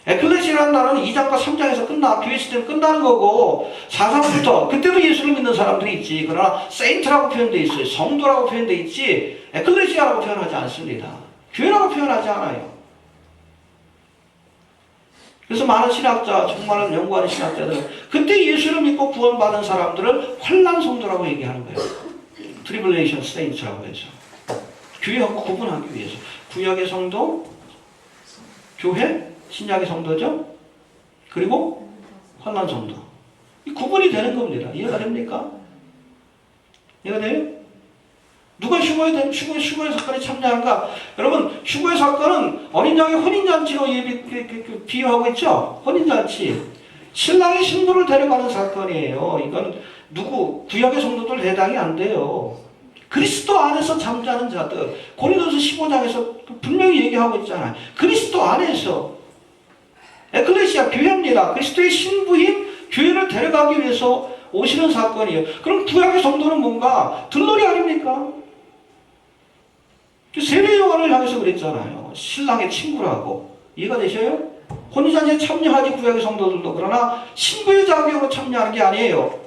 [SPEAKER 1] 에클레시아라는 단어는 2장과 3장에서 끝나. 교회 시대는 끝나는 거고 4장부터 그때도 예수를 믿는 사람들이 있지. 그러나 세인트라고 표현되어 있어요. 성도라고 표현되어 있지 에클레시아라고 표현하지 않습니다. 교회라고 표현하지 않아요. 그래서 많은 신학자, 정말 연구하는 신학자들은 그때 예수를 믿고 구원받은 사람들을 환난 성도라고 얘기하는 거예요. 트리블레이션 세인트라고 해서. 교회하고 구분하기 위해서. 구약의 성도, 교회, 신약의 성도죠. 그리고 환난 성도. 이 구분이 되는 겁니다. 이해가 됩니까? 이해가 돼요? 누가 휴거의 사건에 참여한가? 여러분, 휴거의 사건은 어린 양의 혼인잔치로 비유하고 있죠? 혼인잔치. 신랑이 신부를 데려가는 사건이에요. 이건 구약의 성도들 해당이 안 돼요. 그리스도 안에서 잠자는 자들. 고린도서 15장에서 분명히 얘기하고 있잖아요. 그리스도 안에서. 에클레시아, 교회입니다. 그리스도의 신부인 교회를 데려가기 위해서 오시는 사건이에요. 그럼 구약의 성도는 뭔가 들러리 아닙니까? 세례 요한을 향해서 그랬잖아요. 신랑의 친구라고. 이해가 되셔요? 혼인잔치에 참여하지 구약의 성도들도. 그러나 신부의 자격으로 참여하는 게 아니에요.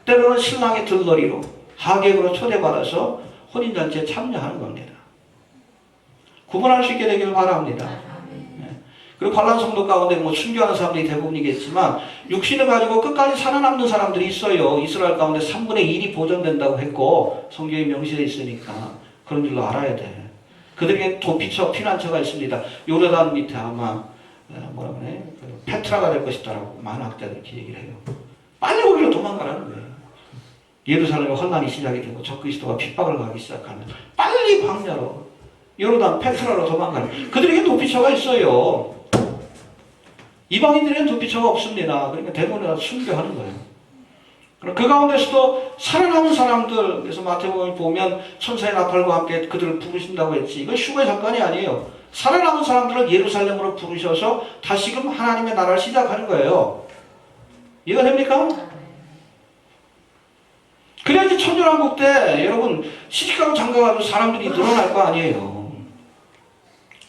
[SPEAKER 1] 때로는 신랑의 들러리로 하객으로 초대받아서 혼인잔치에 참여하는 겁니다. 구분할 수 있게 되기를 바랍니다. 그리고 관람 성도 가운데 순교하는 사람들이 대부분이겠지만 육신을 가지고 끝까지 살아남는 사람들이 있어요. 이스라엘 가운데 3분의 1이 보존된다고 했고 성경에 명시되어 있으니까 그런 줄로 알아야 돼. 그들에게 도피처, 피난처가 있습니다. 요르단 밑에 아마 뭐라 그래? 페트라가 될 것이다라고 많은 학자들이 이렇게 얘기를 해요. 빨리 거기로 도망가라는 거예요. 예루살렘에 혼란이 시작이 되고 적그리스도가 핍박을 가기 시작하면 빨리 광야로 요르단 페트라로 도망가는 그들에게 도피처가 있어요. 이방인들에게는 도피처가 없습니다. 그러니까 대부분 다 순교하는 거예요. 그 가운데서도 살아남은 사람들, 그래서 마태복음을 보면 천사의 나팔과 함께 그들을 부르신다고 했지. 이건 휴거의 사건이 아니에요. 살아남은 사람들을 예루살렘으로 부르셔서 다시금 하나님의 나라를 시작하는 거예요. 이해가 됩니까? 그래야지 천년왕국 때 여러분 시집가고 장가가도 사람들이 늘어날 거 아니에요.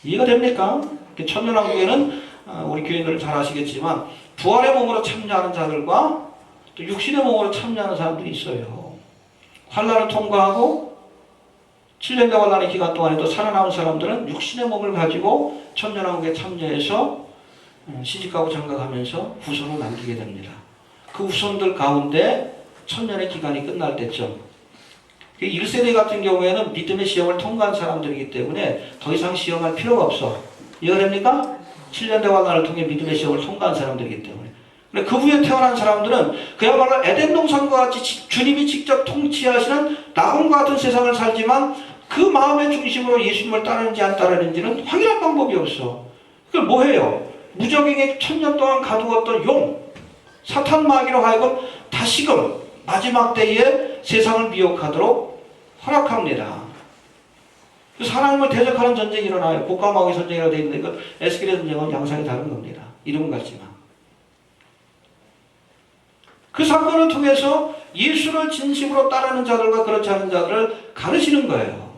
[SPEAKER 1] 이해가 됩니까? 천년왕국에는 우리 교인들은 잘 아시겠지만 부활의 몸으로 참여하는 자들과 또 육신의 몸으로 참여하는 사람들이 있어요. 환난을 통과하고 7년대 환난의 기간 동안에도 살아남은 사람들은 육신의 몸을 가지고 천년왕국에 참여해서 시집가고 장가가면서 후손을 남기게 됩니다. 그 후손들 가운데 천년의 기간이 끝날 때쯤 1세대 같은 경우에는 믿음의 시험을 통과한 사람들이기 때문에 더 이상 시험할 필요가 없어. 이해가 됩니까? 7년대 환난을 통해 믿음의 시험을 통과한 사람들이기 때문에. 그 후에 태어난 사람들은 그야말로 에덴 동산과 같이 주님이 직접 통치하시는 낙원과 같은 세상을 살지만 그 마음의 중심으로 예수님을 따르는지 안 따르는지는 확인할 방법이 없어. 그걸 뭐 해요? 무적행에 1000년 동안 가두었던 용, 사탄 마귀로 하여금 다시금 마지막 때에 세상을 미혹하도록 허락합니다. 하나님을 대적하는 전쟁이 일어나요. 복과마귀 전쟁이라고 되어 있는데 그 에스겔의 전쟁은 양상이 다른 겁니다. 이름은 같지만. 그 사건을 통해서 예수를 진심으로 따르는 자들과 그렇지 않은 자들을 가르치는 거예요.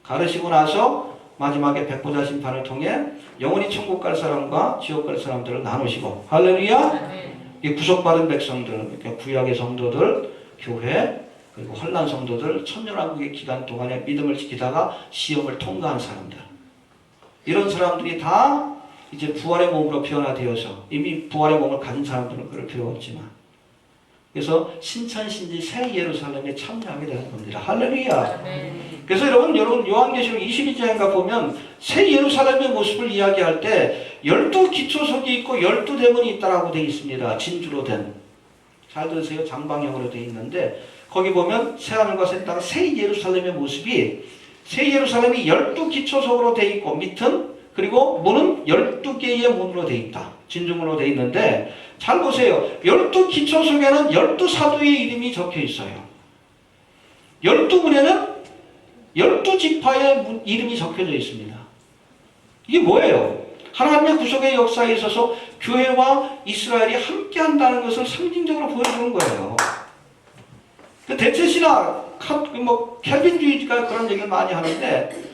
[SPEAKER 1] 가르치고 나서 마지막에 백보자 심판을 통해 영원히 천국 갈 사람과 지옥 갈 사람들을 나누시고 할렐루야. 이 구속받은 백성들, 그러니까 구약의 성도들, 교회, 그리고 혼란 성도들, 천년왕국의 기간 동안에 믿음을 지키다가 시험을 통과한 사람들. 이런 사람들이 다 이제 부활의 몸으로 변화되어서 이미 부활의 몸을 가진 사람들은 그럴 필요가 없지만 그래서 신천신지 새 예루살렘에 참여하게 되는 겁니다. 할렐루야. 그래서 여러분 요한계시록 22장인가 보면 새 예루살렘의 모습을 이야기할 때 12기초석이 있고 12대문이 있다라고 되어 있습니다. 진주로 된. 잘 들으세요. 장방형으로 되어 있는데 거기 보면 새하늘과 새 땅, 새 예루살렘의 모습이 새 예루살렘이 12기초석으로 되어 있고 밑은 그리고 문은 12개의 문으로 되어 있다. 진주문으로 되어 있는데 잘 보세요. 12기초석에는 12사도의 이름이 적혀 있어요. 12문에는 12지파의 이름이 적혀져 있습니다. 이게 뭐예요? 하나님의 구속의 역사에 있어서 교회와 이스라엘이 함께한다는 것을 상징적으로 보여주는 거예요. 대체신학, 켈빈주의가 그런 얘기를 많이 하는데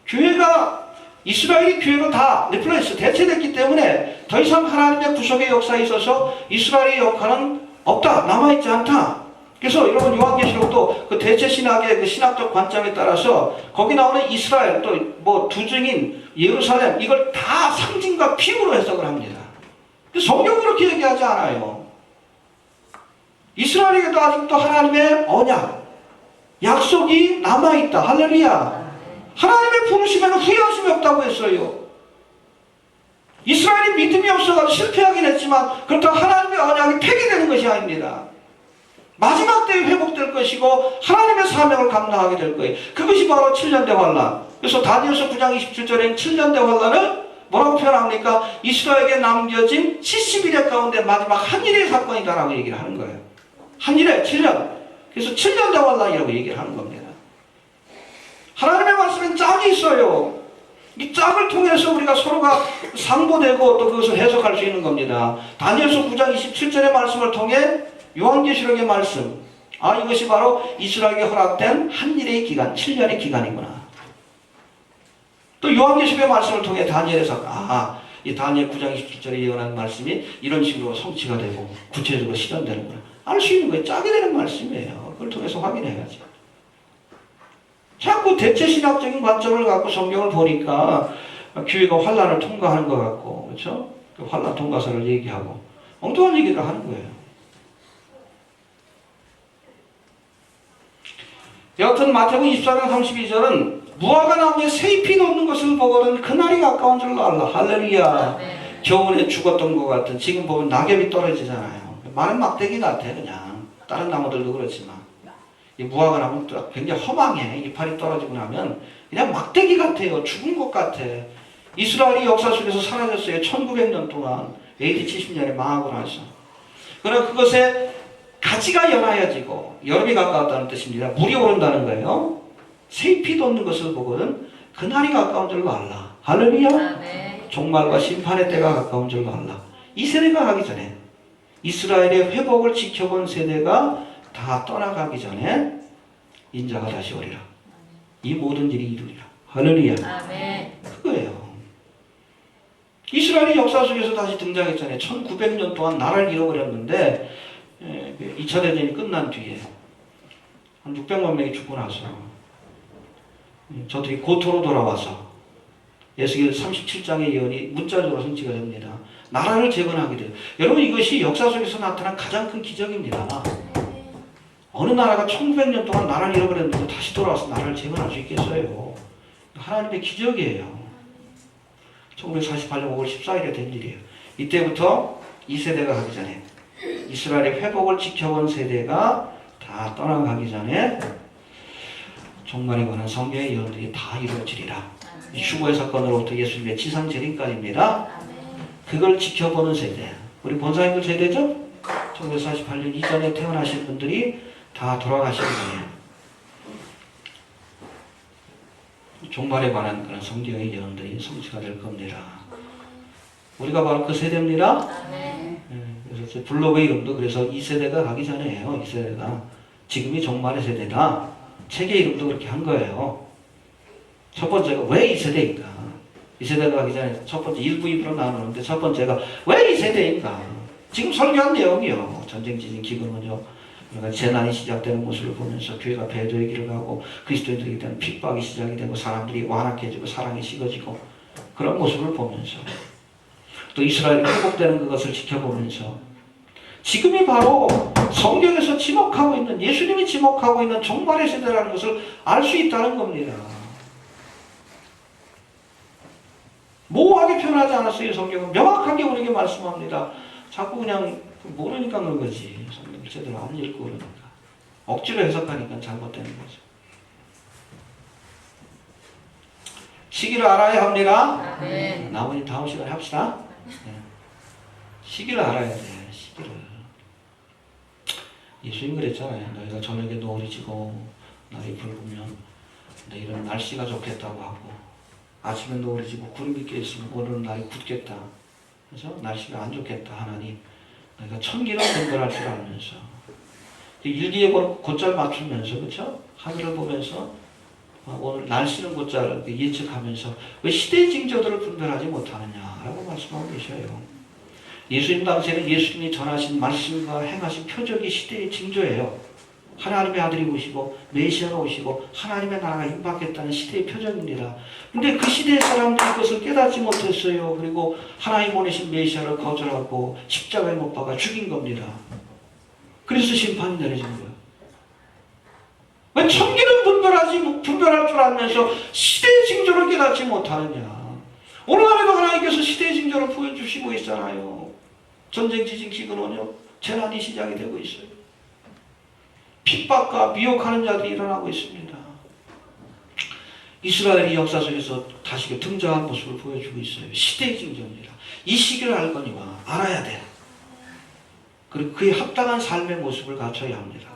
[SPEAKER 1] 교회가 이스라엘이 교회로 다 리플레이스 대체됐기 때문에 더 이상 하나님의 구속의 역사에 있어서 이스라엘의 역할은 없다. 남아있지 않다. 그래서 여러분 요한계시록도 그 대체신학의 그 신학적 관점에 따라서 거기 나오는 이스라엘 또 뭐 두증인 예루살렘 이걸 다 상징과 비유로 해석을 합니다. 성경은 그렇게 얘기하지 않아요. 이스라엘에게도 아직도 하나님의 언약, 약속이 남아있다. 할렐루야. 하나님의 부르심에는 후회하심이 없다고 했어요. 이스라엘이 믿음이 없어가지고 실패하긴 했지만 그렇다고 하나님의 언약이 폐기되는 것이 아닙니다. 마지막 때에 회복될 것이고 하나님의 사명을 감당하게 될 거예요. 그것이 바로 7년대 환란. 그래서 다니엘서 9장 27절에는 7년대 환란을 뭐라고 표현합니까? 이스라엘에게 남겨진 70일의 가운데 마지막 한일의 사건이다라고 얘기를 하는 거예요. 한일의 7년. 그래서 7년대 환란이라고 얘기를 하는 겁니다. 하나님의 말씀엔 짝이 있어요. 이 짝을 통해서 우리가 서로가 상보되고 또 그것을 해석할 수 있는 겁니다. 다니엘서 9장 27절의 말씀을 통해 요한계시록의 말씀, 이것이 바로 이스라엘에게 허락된 한일의 기간, 7년의 기간이구나. 또 요한계시록의 말씀을 통해 다니엘에서 이 다니엘 9장 27절에 예언한 말씀이 이런 식으로 성취가 되고 구체적으로 실현되는구나. 알 수 있는 거예요. 짝이 되는 말씀이에요. 그걸 통해서 확인해야지. 자꾸 대체신학적인 관점을 갖고 성경을 보니까 교회가 환란을 통과하는 것 같고, 그렇죠? 그 환란 통과서를 얘기하고 엉뚱한 얘기를 하는 거예요. 여하튼 마태복음 24장 32절은 무화과 나무에 새잎이 돋는 것을 보거든 그날이 가까운 줄 알라. 할렐루야. 겨울에 죽었던 것 같은, 지금 보면 낙엽이 떨어지잖아요. 마른 막대기 같아. 그냥 다른 나무들도 그렇지만 이 무화과 나무는 굉장히 허망해. 이파리 떨어지고 나면 그냥 막대기 같아요. 죽은 것 같아. 이스라엘이 역사 속에서 사라졌어요. 1900년 동안. AD 70년에 망하고 나서. 그러나 그것에 가지가 연하여지고 여름이 가까웠다는 뜻입니다. 물이 오른다는 거예요. 새잎이 돋는 것을 보거든 그날이 가까운 줄로 알라. 할렐루야. 종말과 심판의 때가 가까운 줄로 알라. 이 세대가 가기 전에, 이스라엘의 회복을 지켜본 세대가 다 떠나가기 전에 인자가 다시 오리라. 이 모든 일이 이루리라. 할렐루야. 그거예요. 이스라엘이 역사 속에서 다시 등장했잖아요. 1900년 동안 나라를 잃어버렸는데 2차 대전이 끝난 뒤에 한 600만 명이 죽고 나서 저들이 고토로 돌아와서 에스겔 37장의 예언이 문자적으로 성취가 됩니다. 나라를 재건하게 돼요. 여러분, 이것이 역사 속에서 나타난 가장 큰 기적입니다. 어느 나라가 1900년 동안 나라를 잃어버렸는데 다시 돌아와서 나라를 재건할 수 있겠어요? 하나님의 기적이에요. 1948년 5월 14일에 된 일이에요. 이때부터 이 세대가 가기 전에, 이스라엘의 회복을 지켜본 세대가 다 떠나가기 전에 종말에 관한 성경의 예언들이 다 이루어지리라. 이 휴거의 사건으로부터 예수님의 지상 재림까지입니다. 그걸 지켜보는 세대, 우리 본사님들 세대죠? 1948년 이전에 태어나신 분들이 다 돌아가시기 전에 종말에 관한 그런 성경의 예언들이 성취가 될 겁니다. 우리가 바로 그 세대입니다. 그래서 제 블로그의 이름도 그래서 이 세대가 가기 전에예요. 이 세대가 지금이 종말의 세대다. 책의 이름도 그렇게 한 거예요. 첫 번째가 왜 이 세대인가? 이 세대가 가기 전에 첫 번째 1부, 2부로 나누는데 첫 번째가 왜 이 세대인가? 지금 설교한 내용이요. 전쟁, 지진, 기근은요. 우리가 재난이 시작되는 모습을 보면서 교회가 배도의 길을 가고 그리스도인들에게 대한 핍박이 시작이 되고 사람들이 완악해지고 사랑이 식어지고 그런 모습을 보면서 또 이스라엘이 회복되는 그것을 지켜보면서 지금이 바로 성경에서 지목하고 있는, 예수님이 지목하고 있는 종말의 세대라는 것을 알 수 있다는 겁니다. 모호하게 표현하지 않았어요. 성경은 명확하게 우리에게 말씀합니다. 자꾸 그냥 모르니까 그런 거지. 성경을 제대로 안 읽고 그러니까. 억지로 해석하니까 잘못되는 거죠. 시기를 알아야 합니다. 나머지 다음 시간에 합시다. 시기를 알아야 돼. 시기를. 예수님 그랬잖아요. 너희가 저녁에 노을이 지고 날이 붉으면 내일은 날씨가 좋겠다고 하고 아침에 노을이 지고 구름이 껴있으면 오늘은 날이 굳겠다. 그래서 날씨가 안 좋겠다 하나니 너희가 천기를 분별할 줄 알면서 일기예보를 곧잘 맞추면서, 그렇죠? 하늘을 보면서 오늘 날씨는 곧잘 예측하면서 왜 시대의 징조들을 분별하지 못하느냐라고 말씀하고 계셔요. 예수님 당시에는 예수님이 전하신 말씀과 행하신 표적이 시대의 징조예요. 하나님의 아들이 오시고 메시아가 오시고 하나님의 나라가 임박했다는 시대의 표적입니다. 근데 그 시대의 사람들이 그것을 깨닫지 못했어요. 그리고 하나님 보내신 메시아를 거절하고 십자가에 못 박아 죽인 겁니다. 그래서 심판이 내려진 거예요. 왜 천기를 분별할 줄 알면서 시대의 징조를 깨닫지 못하느냐. 오늘 안에도 하나님께서 시대의 징조를 보여주시고 있잖아요. 전쟁, 지진, 기근, 원역, 재난이 시작이 되고 있어요. 핍박과 미혹하는 자들이 일어나고 있습니다. 이스라엘이 역사 속에서 다시 등장한 모습을 보여주고 있어요. 시대의 징조입니다. 이 시기를 알거니와 알아야 돼. 그리고 그에 합당한 삶의 모습을 갖춰야 합니다.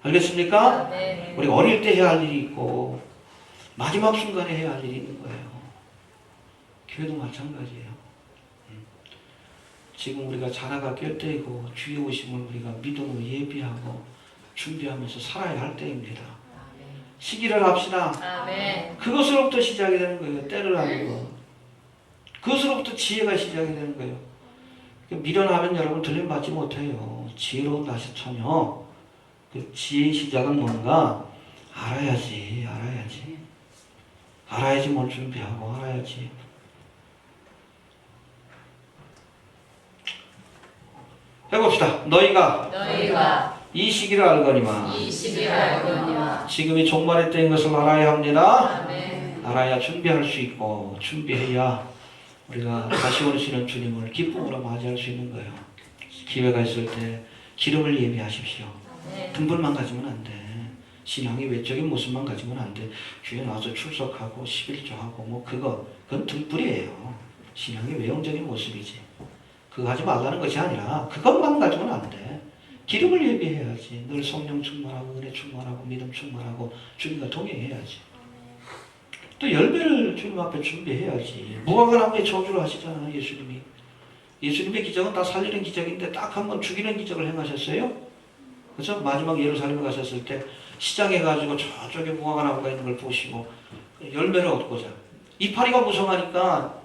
[SPEAKER 1] 알겠습니까?
[SPEAKER 2] 네.
[SPEAKER 1] 우리가 어릴 때 해야 할 일이 있고 마지막 순간에 해야 할 일이 있는 거예요. 교회도 마찬가지예요. 지금 우리가 자라가 깰 때이고 주의 오심을 우리가 믿음으로 예비하고 준비하면서 살아야 할 때입니다. 시기를 합시다.
[SPEAKER 2] 아멘.
[SPEAKER 1] 그것으로부터 시작이 되는 거예요. 때를 하는 거. 그것으로부터 지혜가 시작이 되는 거예요. 미련하면 여러분 들림받지 못해요. 지혜로운 다시 처녀. 그 지혜의 시작은 뭔가 알아야지. 알아야지 뭘 준비하고 알아야지. 해봅시다. 너희가 이 시기를 알거니와
[SPEAKER 2] 이 시기를 알거니와
[SPEAKER 1] 지금이 종말의 때인 것을 알아야 합니다.
[SPEAKER 2] 아멘.
[SPEAKER 1] 알아야 준비할 수 있고 준비해야 우리가 다시 오시는 주님을 기쁨으로 맞이할 수 있는 거예요. 기회가 있을 때 기름을 예비하십시오.
[SPEAKER 2] 네.
[SPEAKER 1] 등불만 가지면 안 돼. 신앙의 외적인 모습만 가지면 안 돼. 교회 나와서 출석하고 11조하고 뭐 그건 등불이에요. 신앙의 외형적인 모습이지. 그거 하지 말라는 것이 아니라 그것만 가지고는 안 돼. 기름을 예비해야지. 늘 성령 충만하고 은혜 충만하고 믿음 충만하고 주님과 동행해야지. 또 열매를 주님 앞에 준비해야지. 무화과나무에 저주를 하시잖아요. 예수님이. 예수님의 기적은 다 살리는 기적인데 딱 한 번 죽이는 기적을 행하셨어요. 그래서 마지막 예루살렘에 가셨을 때 시장에 가지고 저쪽에 무화과나무가 있는 걸 보시고 열매를 얻고자. 이파리가 무성하니까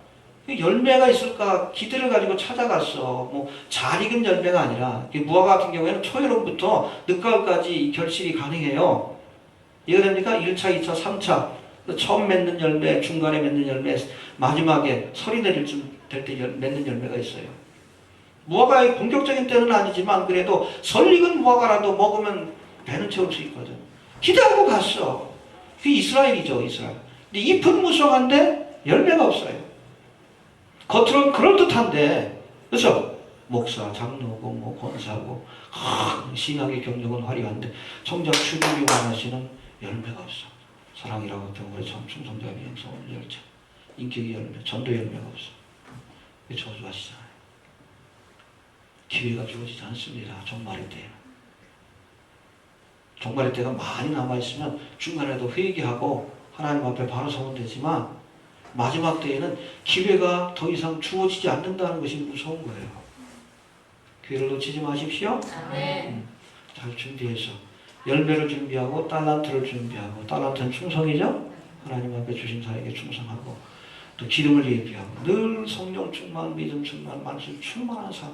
[SPEAKER 1] 열매가 있을까 기대를 가지고 찾아갔어. 뭐 잘 익은 열매가 아니라 무화과 같은 경우에는 초여름부터 늦가을까지 결실이 가능해요. 이해가 됩니까? 1차, 2차, 3차 처음 맺는 열매, 중간에 맺는 열매, 마지막에 설이 내릴 쯤 될 때 맺는 열매가 있어요. 무화과의 본격적인 때는 아니지만 그래도 설 익은 무화과라도 먹으면 배는 채울 수 있거든. 기대하고 갔어. 그게 이스라엘이죠, 이스라엘. 근데 잎은 무성한데 열매가 없어요. 겉으로는 그럴듯한데, 그래서 목사, 장로고, 뭐 권사고, 신학의 경력은 화려한데 정작 주님이 원하시는 열매가 없어. 사랑이라고 병원에 참 충성자가 비행소 열차, 인격의 열매, 전도 열매가 없어. 왜 저주하시잖아요. 기회가 주어지지 않습니다. 종말의 때에는. 종말의 때가 많이 남아있으면 중간에도 회개하고 하나님 앞에 바로 서면 되지만 마지막 때에는 기회가 더 이상 주어지지 않는다는 것이 무서운 거예요. 기회를 놓치지 마십시오.
[SPEAKER 2] 아멘.
[SPEAKER 1] 잘 준비해서 열매를 준비하고 달란트를 준비하고 달란트는 충성이죠. 하나님 앞에 주신 자에게 충성하고 또 기름을 예비하고 늘 성령 충만, 믿음 충만, 말씀 충만한 삶.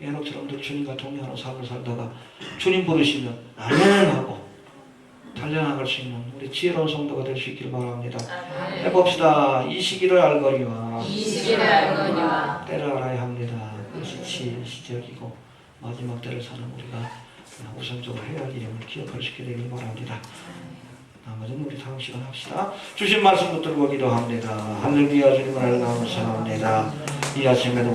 [SPEAKER 1] 에녹처럼 늘 주님과 동행하는 삶을 살다가 주님 부르시면 아멘 하고 달려나갈 수 있는 우리 지혜로운 성도가 될 수 있기를 바랍니다.
[SPEAKER 2] 아멘.
[SPEAKER 1] 해봅시다. 이 시기를 알거니와
[SPEAKER 2] 이 시기를 알거니와
[SPEAKER 1] 때를 알아야 합니다. 그것이 시작이고 마지막 때를 사는 우리가 우선적으로 해야 할 일임을 기억할 수 있게 되길 바랍니다. 나머지는 우리 다음 시간 합시다. 주신 말씀 붙들고 기도합니다. 할렐루야. 주님을 감사합니다. 이 아침에도